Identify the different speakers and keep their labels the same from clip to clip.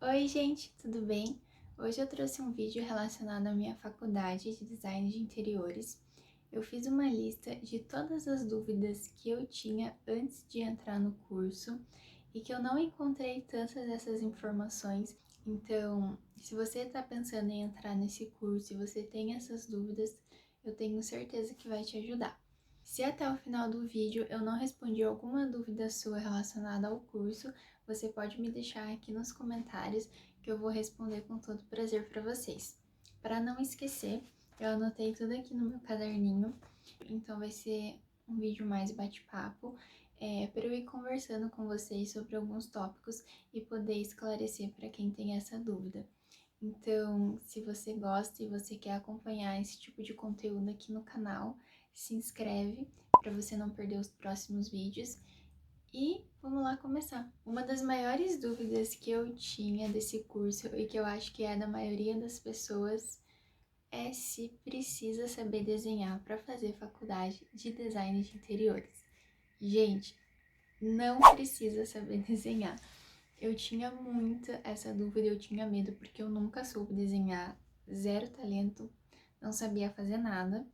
Speaker 1: Oi gente, tudo bem? Hoje eu trouxe um vídeo relacionado à minha faculdade de design de interiores. Eu fiz uma lista de todas as dúvidas que eu tinha antes de entrar no curso e que eu não encontrei tantas dessas informações. Então, se você está pensando em entrar nesse curso e você tem essas dúvidas, eu tenho certeza que vai te ajudar. Se até o final do vídeo eu não respondi alguma dúvida sua relacionada ao curso, você pode me deixar aqui nos comentários que eu vou responder com todo prazer para vocês. Para não esquecer, eu anotei tudo aqui no meu caderninho, então vai ser um vídeo mais bate-papo, para eu ir conversando com vocês sobre alguns tópicos e poder esclarecer para quem tem essa dúvida. Então, se você gosta e você quer acompanhar esse tipo de conteúdo aqui no canal, se inscreve para você não perder os próximos vídeos. E vamos lá começar. Uma das maiores dúvidas que eu tinha desse curso e que eu acho que é da maioria das pessoas é se precisa saber desenhar para fazer faculdade de design de interiores. Gente, não precisa saber desenhar. Eu tinha muita essa dúvida, eu tinha medo porque eu nunca soube desenhar, zero talento, não sabia fazer nada.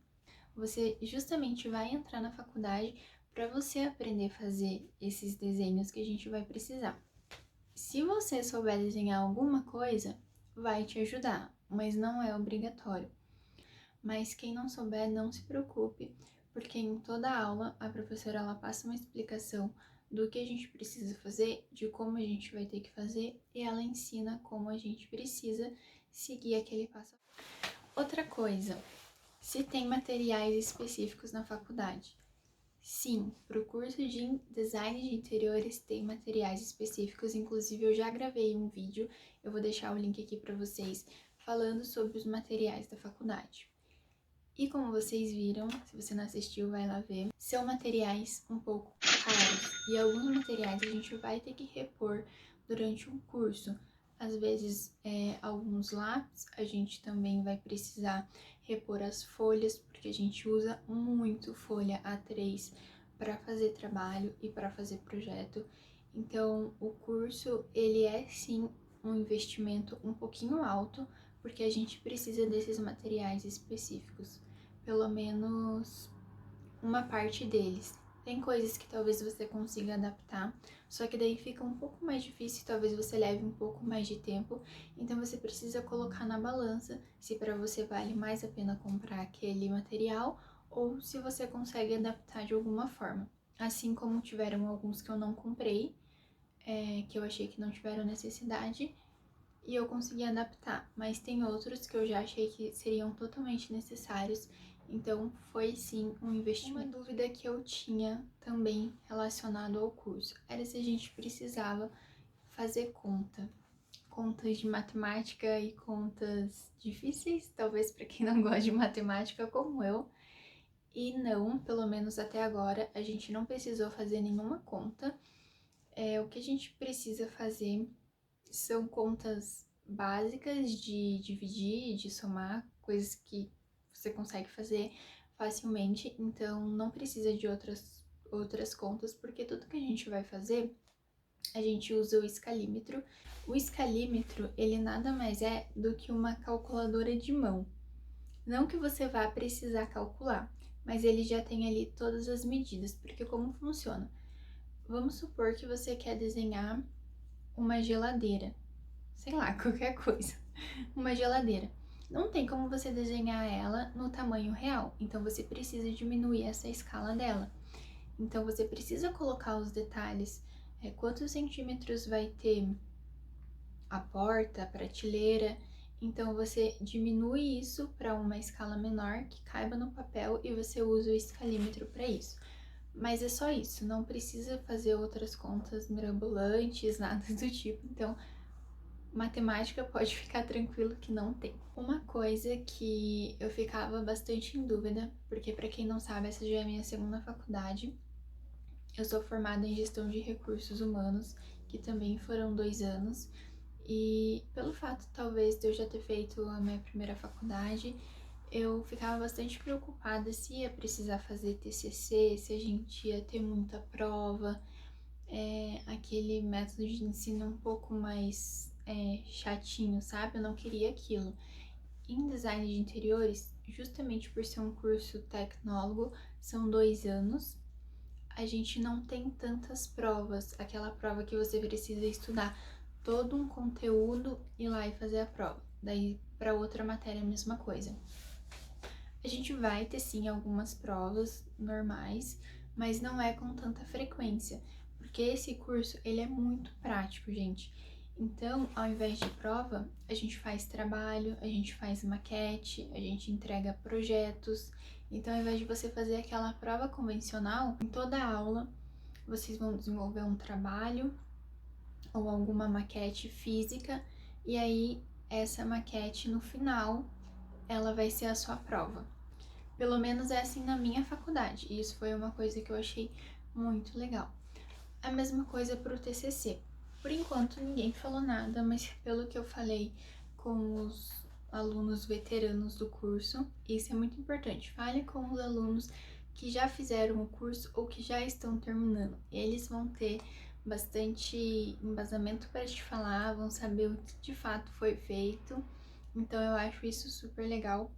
Speaker 1: Você justamente vai entrar na faculdade para você aprender a fazer esses desenhos que a gente vai precisar. Se você souber desenhar alguma coisa, vai te ajudar, mas não é obrigatório. Mas quem não souber, não se preocupe, porque em toda aula a professora ela passa uma explicação do que a gente precisa fazer, de como a gente vai ter que fazer, e ela ensina como a gente precisa seguir aquele passo a passo. Outra coisa, se tem materiais específicos na faculdade. Sim, para o curso de design de interiores tem materiais específicos, inclusive eu já gravei um vídeo, eu vou deixar o link aqui para vocês, falando sobre os materiais da faculdade. E como vocês viram, se você não assistiu, vai lá ver, são materiais um pouco caros e alguns materiais a gente vai ter que repor durante um curso. Às vezes, alguns lápis a gente também vai precisar repor as folhas, porque a gente usa muito folha A3 para fazer trabalho e para fazer projeto. Então, o curso, ele é sim um investimento um pouquinho alto, porque a gente precisa desses materiais específicos, pelo menos uma parte deles. Tem coisas que talvez você consiga adaptar, só que daí fica um pouco mais difícil, talvez você leve um pouco mais de tempo, então você precisa colocar na balança se para você vale mais a pena comprar aquele material ou se você consegue adaptar de alguma forma. Assim como tiveram alguns que eu não comprei, que eu achei que não tiveram necessidade, e eu consegui adaptar, mas tem outros que eu já achei que seriam totalmente necessários, então foi sim um investimento. Uma dúvida que eu tinha também relacionado ao curso era se a gente precisava fazer contas de matemática e contas difíceis, talvez para quem não gosta de matemática como eu. E não, pelo menos até agora, a gente não precisou fazer nenhuma conta. O que a gente precisa fazer são contas básicas de dividir, de somar, coisas que você consegue fazer facilmente, então não precisa de outras contas, porque tudo que a gente vai fazer, a gente usa o escalímetro. O escalímetro, ele nada mais é do que uma calculadora de mão. Não que você vá precisar calcular, mas ele já tem ali todas as medidas, porque como funciona? Vamos supor que você quer desenhar uma geladeira, sei lá, qualquer coisa, uma geladeira. Não tem como você desenhar ela no tamanho real, então você precisa diminuir essa escala dela. Então você precisa colocar os detalhes, quantos centímetros vai ter a porta, a prateleira. Então você diminui isso para uma escala menor que caiba no papel e você usa o escalímetro para isso. Mas é só isso, não precisa fazer outras contas mirabolantes, nada do tipo. Então, matemática pode ficar tranquilo que não tem. Uma coisa que eu ficava bastante em dúvida, porque para quem não sabe, essa já é a minha segunda faculdade. Eu sou formada em gestão de recursos humanos, que também foram 2 anos. E pelo fato, talvez, de eu já ter feito a minha primeira faculdade, eu ficava bastante preocupada se ia precisar fazer TCC, se a gente ia ter muita prova, aquele método de ensino um pouco mais chatinho, sabe? Eu não queria aquilo. Em design de interiores, justamente por ser um curso tecnólogo, são 2 anos, a gente não tem tantas provas, aquela prova que você precisa estudar todo um conteúdo, ir lá e fazer a prova. Daí, para outra matéria, a mesma coisa. A gente vai ter sim algumas provas normais, mas não é com tanta frequência, porque esse curso ele é muito prático, gente. Então, ao invés de prova, a gente faz trabalho, a gente faz maquete, a gente entrega projetos. Então, ao invés de você fazer aquela prova convencional, em toda aula vocês vão desenvolver um trabalho ou alguma maquete física, e aí essa maquete no final ela vai ser a sua prova. Pelo menos é assim na minha faculdade, e isso foi uma coisa que eu achei muito legal. A mesma coisa para o TCC. Por enquanto ninguém falou nada, mas pelo que eu falei com os alunos veteranos do curso, isso é muito importante. Fale com os alunos que já fizeram o curso ou que já estão terminando. Eles vão ter bastante embasamento para te falar, vão saber o que de fato foi feito. Então eu acho isso super legal.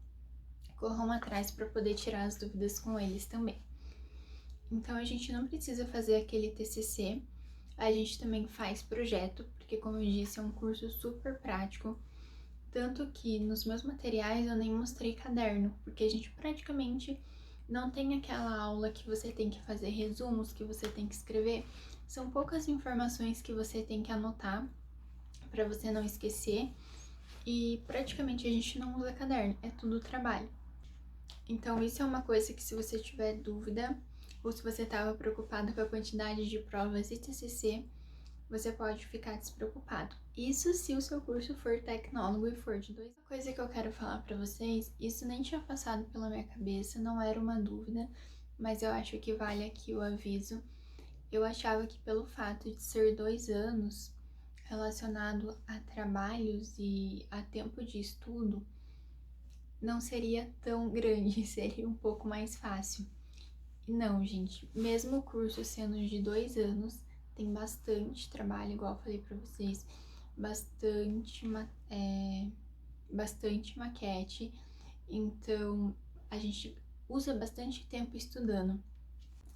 Speaker 1: Corram atrás para poder tirar as dúvidas com eles também. Então a gente não precisa fazer aquele TCC, a gente também faz projeto, porque como eu disse, é um curso super prático, tanto que nos meus materiais eu nem mostrei caderno, porque a gente praticamente não tem aquela aula que você tem que fazer resumos, que você tem que escrever, são poucas informações que você tem que anotar para você não esquecer, e praticamente a gente não usa caderno, é tudo trabalho. Então isso é uma coisa que se você tiver dúvida, ou se você estava preocupado com a quantidade de provas e TCC, você pode ficar despreocupado. Isso se o seu curso for tecnólogo e for de 2 anos. Uma coisa que eu quero falar para vocês, isso nem tinha passado pela minha cabeça, não era uma dúvida, mas eu acho que vale aqui o aviso. Eu achava que pelo fato de ser 2 anos relacionado a trabalhos e a tempo de estudo, não seria tão grande, seria um pouco mais fácil. Não, gente, mesmo o curso sendo de 2 anos, tem bastante trabalho, igual eu falei pra vocês, bastante maquete, então a gente usa bastante tempo estudando.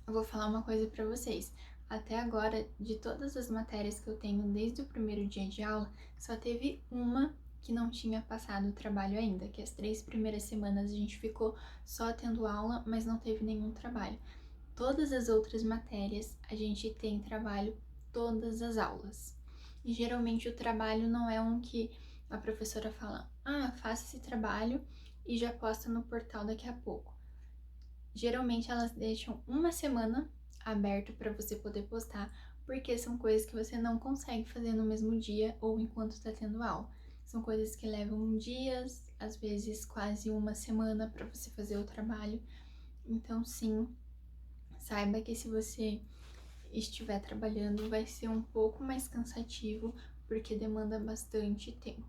Speaker 1: Eu vou falar uma coisa pra vocês, até agora, de todas as matérias que eu tenho desde o primeiro dia de aula, só teve uma que não tinha passado o trabalho ainda, que as 3 primeiras semanas a gente ficou só tendo aula, mas não teve nenhum trabalho. Todas as outras matérias a gente tem trabalho todas as aulas. E geralmente o trabalho não é um que a professora fala, faça esse trabalho e já posta no portal daqui a pouco. Geralmente elas deixam uma semana aberto para você poder postar, porque são coisas que você não consegue fazer no mesmo dia ou enquanto está tendo aula. São coisas que levam dias, às vezes quase uma semana para você fazer o trabalho. Então sim, saiba que se você estiver trabalhando vai ser um pouco mais cansativo, porque demanda bastante tempo.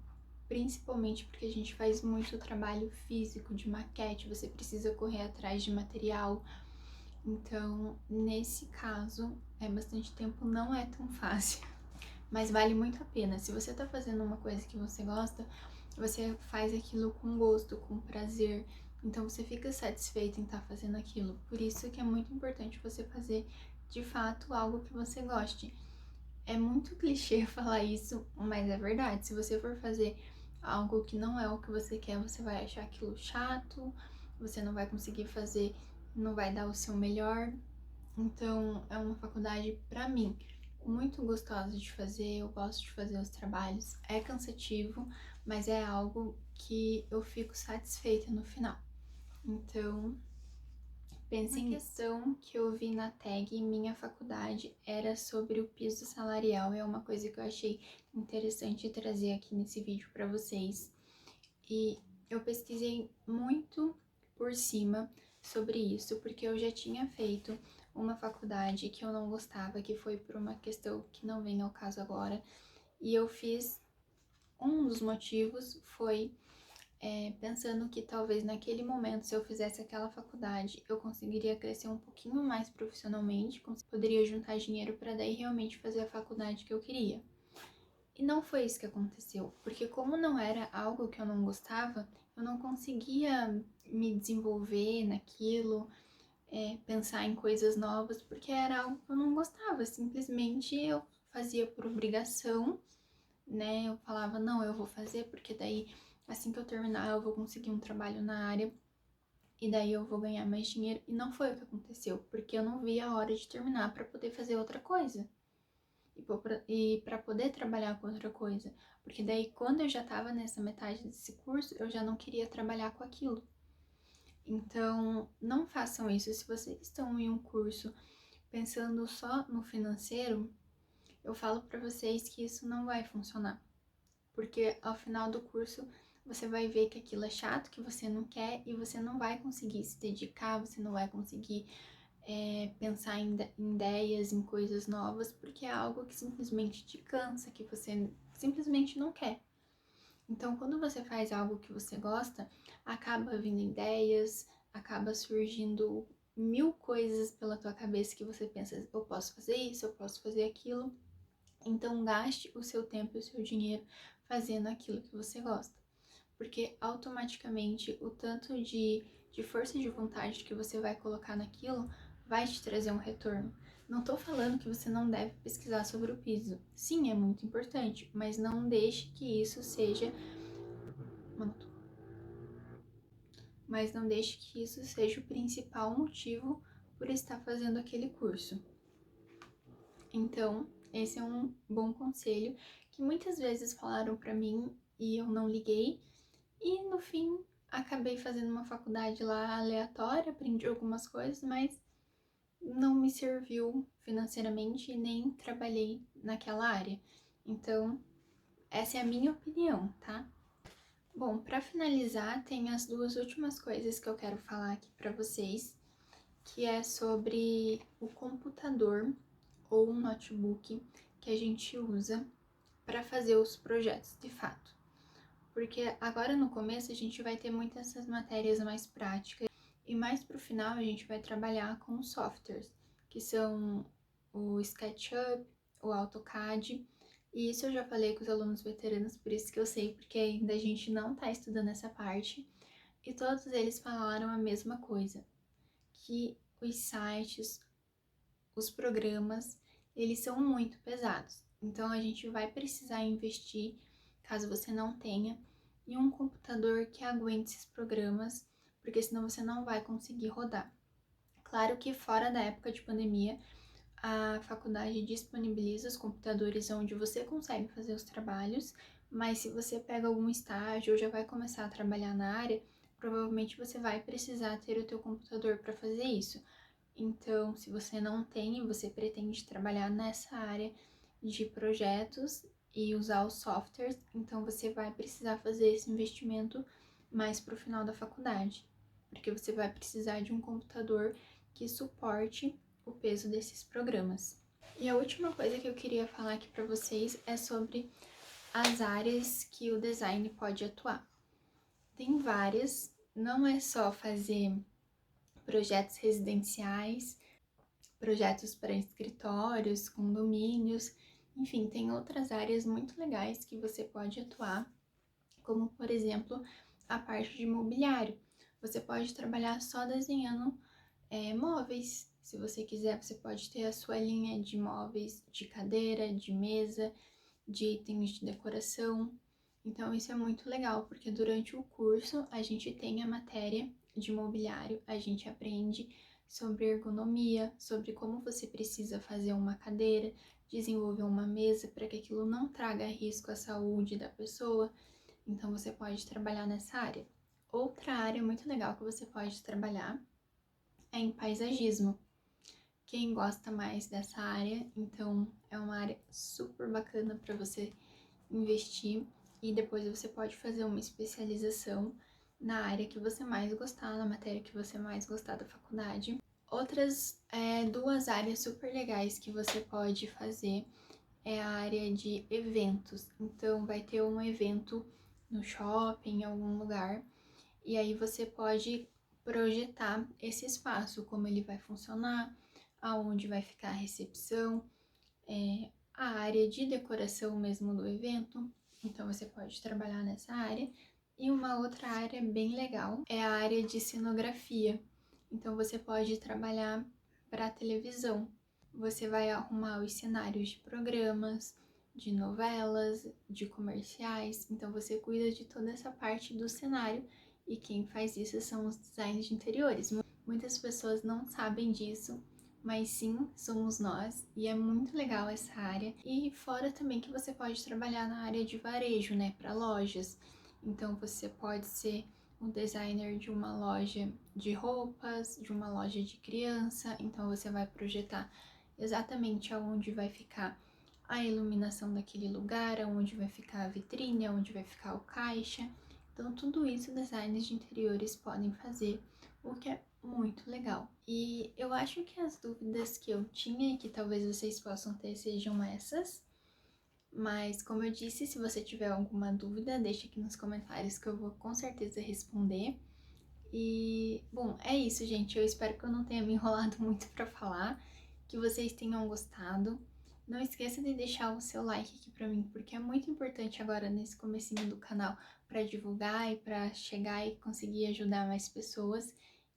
Speaker 1: Principalmente porque a gente faz muito trabalho físico de maquete, você precisa correr atrás de material. Então, nesse caso, é bastante tempo, não é tão fácil, mas vale muito a pena. Se você tá fazendo uma coisa que você gosta, você faz aquilo com gosto, com prazer, então você fica satisfeito em estar fazendo aquilo. Por isso que é muito importante você fazer, de fato, algo que você goste. É muito clichê falar isso, mas é verdade. Se você for fazer algo que não é o que você quer, você vai achar aquilo chato, você não vai conseguir fazer, não vai dar o seu melhor. Então, é uma faculdade, pra mim, muito gostosa de fazer, eu gosto de fazer os trabalhos. É cansativo, mas é algo que eu fico satisfeita no final. Então, pense nisso. Uma questão que eu vi na tag minha faculdade era sobre o piso salarial, é uma coisa que eu achei interessante trazer aqui nesse vídeo para vocês. E eu pesquisei muito por cima sobre isso, porque eu já tinha feito uma faculdade que eu não gostava, que foi por uma questão que não vem ao caso agora, e eu fiz, um dos motivos foi pensando que talvez naquele momento, se eu fizesse aquela faculdade, eu conseguiria crescer um pouquinho mais profissionalmente, poderia juntar dinheiro para daí realmente fazer a faculdade que eu queria. E não foi isso que aconteceu, porque como não era algo que eu não gostava, eu não conseguia me desenvolver naquilo, pensar em coisas novas, porque era algo que eu não gostava, simplesmente eu fazia por obrigação, né? Eu falava, não, eu vou fazer, porque daí assim que eu terminar eu vou conseguir um trabalho na área e daí eu vou ganhar mais dinheiro. E não foi o que aconteceu, porque eu não via a hora de terminar para poder fazer outra coisa e para poder trabalhar com outra coisa, porque daí quando eu já estava nessa metade desse curso, eu já não queria trabalhar com aquilo. Então, não façam isso. Se vocês estão em um curso pensando só no financeiro, eu falo para vocês que isso não vai funcionar, porque ao final do curso você vai ver que aquilo é chato, que você não quer e você não vai conseguir se dedicar, você não vai conseguir pensar em ideias, em coisas novas, porque é algo que simplesmente te cansa, que você simplesmente não quer. Então, quando você faz algo que você gosta, acaba vindo ideias, acaba surgindo mil coisas pela tua cabeça que você pensa, eu posso fazer isso, eu posso fazer aquilo. Então, gaste o seu tempo e o seu dinheiro fazendo aquilo que você gosta, porque automaticamente o tanto de força de vontade que você vai colocar naquilo vai te trazer um retorno. Não tô falando que você não deve pesquisar sobre o piso. Sim, é muito importante, mas não deixe que isso seja. Mas não deixe que isso seja o principal motivo por estar fazendo aquele curso. Então, esse é um bom conselho que muitas vezes falaram para mim e eu não liguei. E no fim, acabei fazendo uma faculdade lá aleatória, aprendi algumas coisas, mas não me serviu financeiramente e nem trabalhei naquela área. Então, essa é a minha opinião, tá? Bom, para finalizar, tem as duas últimas coisas que eu quero falar aqui para vocês, que é sobre o computador ou um notebook que a gente usa para fazer os projetos de fato. Porque agora no começo a gente vai ter muitas essas matérias mais práticas e mais pro final a gente vai trabalhar com softwares, que são o SketchUp, o AutoCAD, e isso eu já falei com os alunos veteranos, por isso que eu sei, porque ainda a gente não tá estudando essa parte, e todos eles falaram a mesma coisa, que os sites, os programas, eles são muito pesados. Então a gente vai precisar investir, caso você não tenha, em um computador que aguente esses programas, porque senão você não vai conseguir rodar. Claro que fora da época de pandemia, a faculdade disponibiliza os computadores onde você consegue fazer os trabalhos, mas se você pega algum estágio ou já vai começar a trabalhar na área, provavelmente você vai precisar ter o teu computador para fazer isso. Então, se você não tem e você pretende trabalhar nessa área de projetos e usar os softwares, então você vai precisar fazer esse investimento mais para o final da faculdade, porque você vai precisar de um computador que suporte o peso desses programas. E a última coisa que eu queria falar aqui para vocês é sobre as áreas que o design pode atuar. Tem várias, não é só fazer projetos residenciais, projetos para escritórios, condomínios, enfim, tem outras áreas muito legais que você pode atuar, como por exemplo a parte de mobiliário. Você pode trabalhar só desenhando móveis. Se você quiser, você pode ter a sua linha de móveis, de cadeira, de mesa, de itens de decoração. Então isso é muito legal, porque durante o curso a gente tem a matéria de mobiliário, a gente aprende sobre ergonomia, sobre como você precisa fazer uma cadeira, desenvolver uma mesa para que aquilo não traga risco à saúde da pessoa. Então você pode trabalhar nessa área. Outra área muito legal que você pode trabalhar é em paisagismo. Quem gosta mais dessa área, então é uma área super bacana para você investir e depois você pode fazer uma especialização na área que você mais gostar, na matéria que você mais gostar da faculdade. Outras duas áreas super legais que você pode fazer é a área de eventos. Então vai ter um evento no shopping, em algum lugar, e aí você pode projetar esse espaço, como ele vai funcionar, aonde vai ficar a recepção, a área de decoração mesmo do evento, então você pode trabalhar nessa área. E uma outra área bem legal é a área de cenografia, então você pode trabalhar para televisão. Você vai arrumar os cenários de programas, de novelas, de comerciais, então você cuida de toda essa parte do cenário e quem faz isso são os designers de interiores. Muitas pessoas não sabem disso, mas sim, somos nós e é muito legal essa área. E fora também que você pode trabalhar na área de varejo, né, para lojas. Então você pode ser um designer de uma loja de roupas, de uma loja de criança, então você vai projetar exatamente aonde vai ficar a iluminação daquele lugar, aonde vai ficar a vitrine, aonde vai ficar o caixa. Então tudo isso designers de interiores podem fazer, o que é muito legal. E eu acho que as dúvidas que eu tinha e que talvez vocês possam ter sejam essas. Mas, como eu disse, se você tiver alguma dúvida, deixa aqui nos comentários que eu vou com certeza responder. E, bom, é isso, gente. Eu espero que eu não tenha me enrolado muito pra falar, que vocês tenham gostado. Não esqueça de deixar o seu like aqui pra mim, porque é muito importante agora nesse comecinho do canal pra divulgar e pra chegar e conseguir ajudar mais pessoas.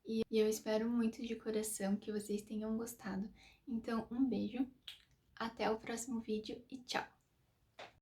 Speaker 1: E eu espero muito de coração que vocês tenham gostado. Então, um beijo, até o próximo vídeo e tchau!